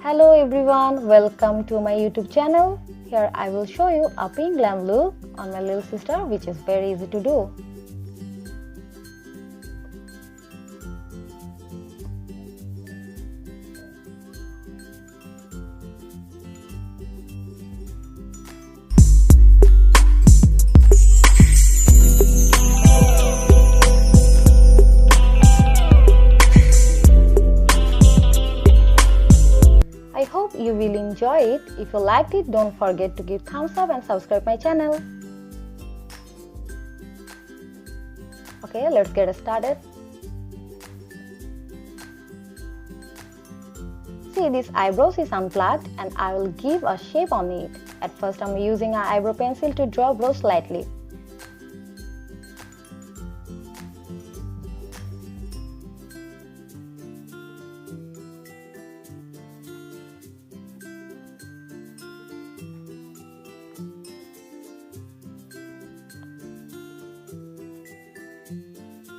Hello everyone, welcome to my YouTube channel. Here I will show you a pink glam look on my little sister, which is very easy to do. I hope you will enjoy it. If you liked it, don't forget to give thumbs up and subscribe my channel. Okay, let's get started. See, this eyebrows is unplucked and I will give a shape on it. At first I'm using an eyebrow pencil to draw brows slightly.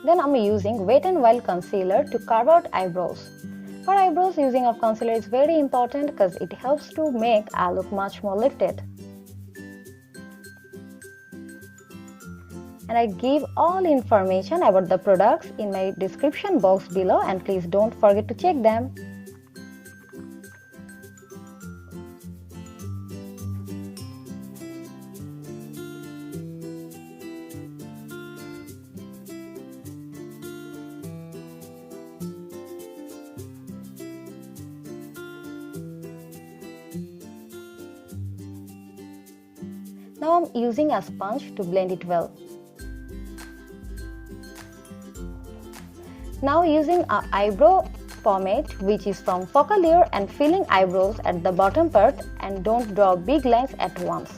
Then I'm using Wet n Wild concealer to carve out eyebrows. For eyebrows, using of concealer is very important because it helps to make eye look much more lifted. And I give all information about the products in my description box below, and please don't forget to check them. Now I'm using a sponge to blend it well. Now using an eyebrow pomade which is from Focallure and filling eyebrows at the bottom part, and don't draw big lines at once.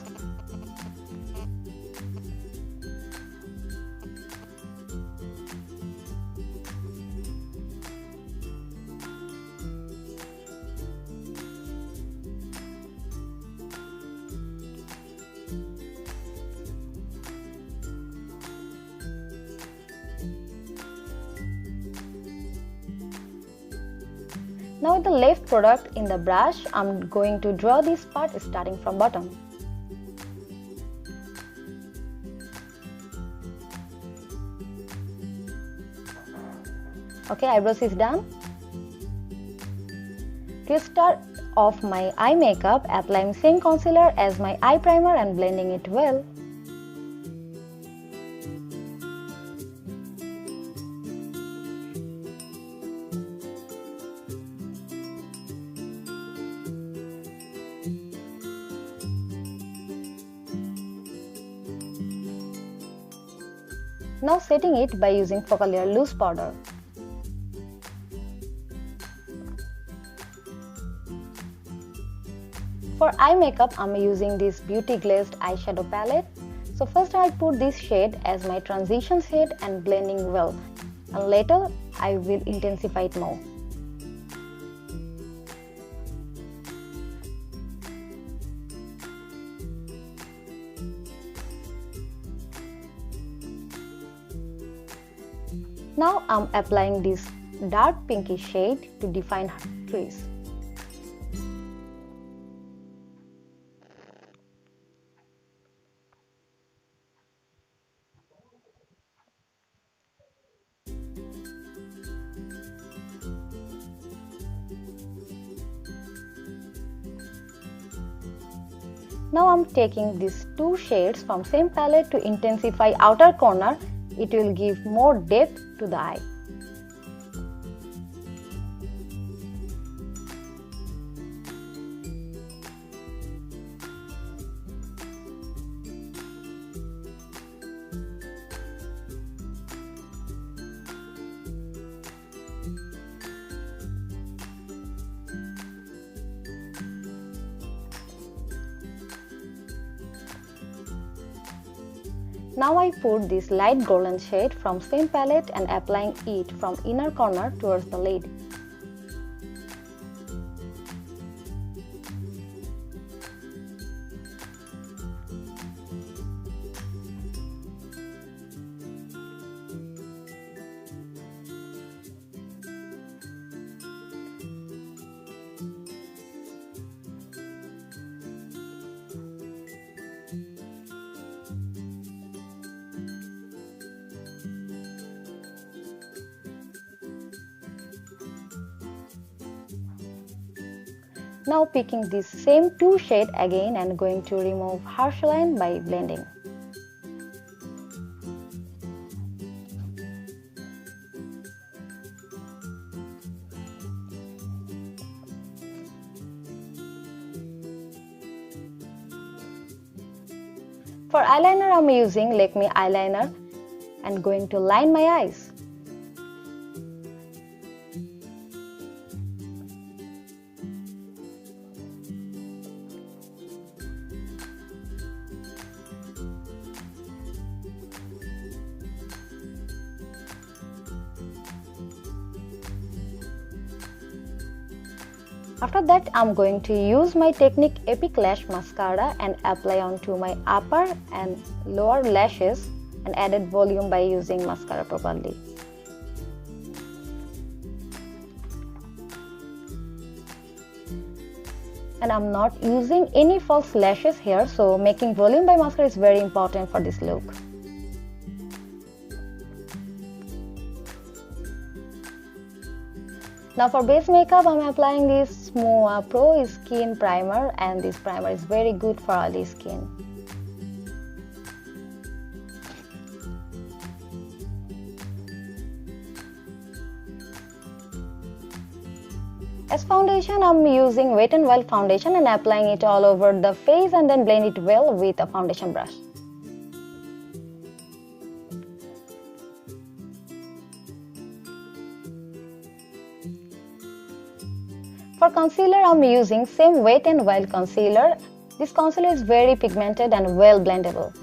Now with the left product in the brush, I'm going to draw this part starting from bottom. Okay, eyebrows is done. To start off my eye makeup, applying same concealer as my eye primer and blending it well. Now setting it by using Focallure loose powder. For eye makeup, I'm using this Beauty Glazed eyeshadow palette. So first I'll put this shade as my transition shade and blending well, and later I will intensify it more. Now I'm applying this dark pinkish shade to define her crease. Now I'm taking these two shades from same palette to intensify outer corner. It will give more depth to the eye. Now I put this light golden shade from same palette and applying it from inner corner towards the lid. Now picking this same 2 shade again and going to remove harsh line by blending. For eyeliner, I'm using Lakme eyeliner and going to line my eyes. After that, I'm going to use my Technic Epic Lash Mascara and apply onto my upper and lower lashes and added volume by using mascara properly. And I'm not using any false lashes here, so making volume by mascara is very important for this look. Now for base makeup, I'm applying this Menow Pro Skin Primer, and this primer is very good for oily skin. As foundation, I'm using Wet n Wild foundation and applying it all over the face and then blend it well with a foundation brush. For concealer, I'm using same Wet n Wild concealer. This concealer is very pigmented and well blendable.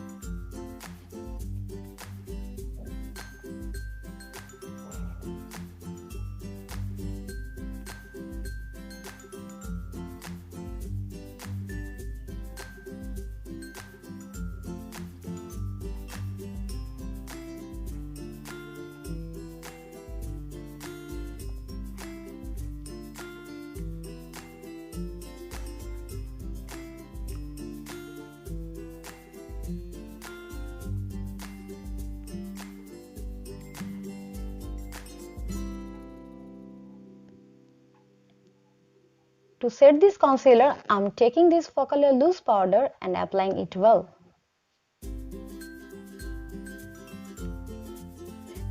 To set this concealer, I'm taking this Focallure loose powder and applying it well.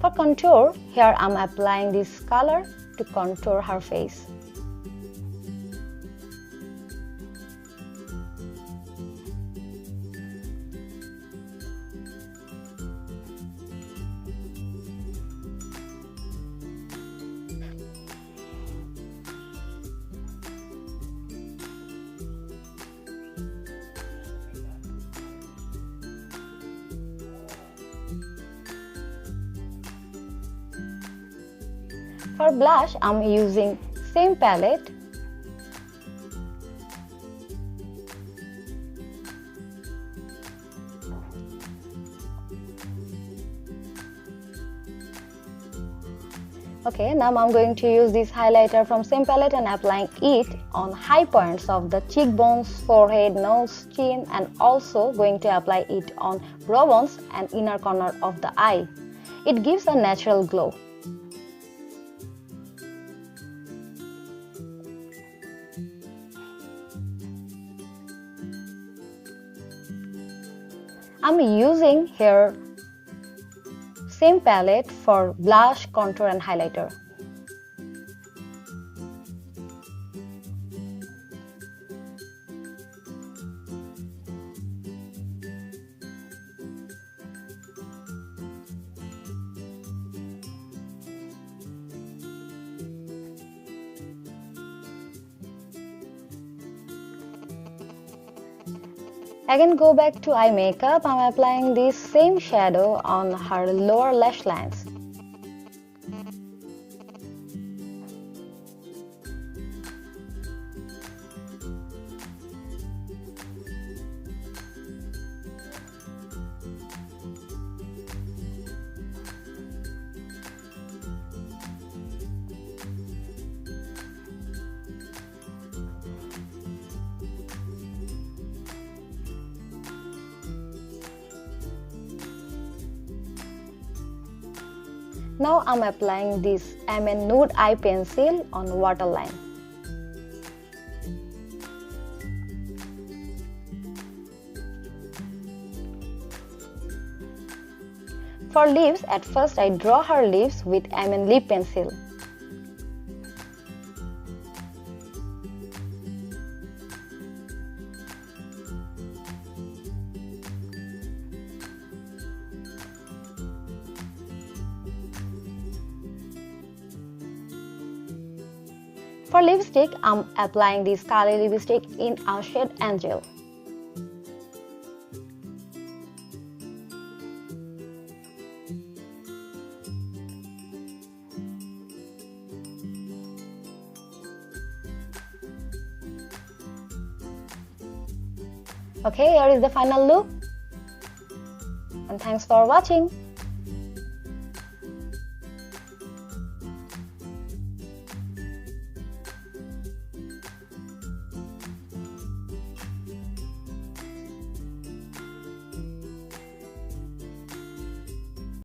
For contour, here I'm applying this color to contour her face. For blush, I'm using same palette. Okay, now I'm going to use this highlighter from same palette and applying it on high points of the cheekbones, forehead, nose, chin, and also going to apply it on brow bones and inner corner of the eye. It gives a natural glow. I'm using here same palette for blush, contour and highlighter. Again, go back to eye makeup. I'm applying this same shadow on her lower lash lines. Now I'm applying this nude eye pencil on waterline. For lips, at first I draw her lips with lip pencil. For lipstick, I'm applying this Kylie lipstick in our shade Angel. Okay, here is the final look. And thanks for watching.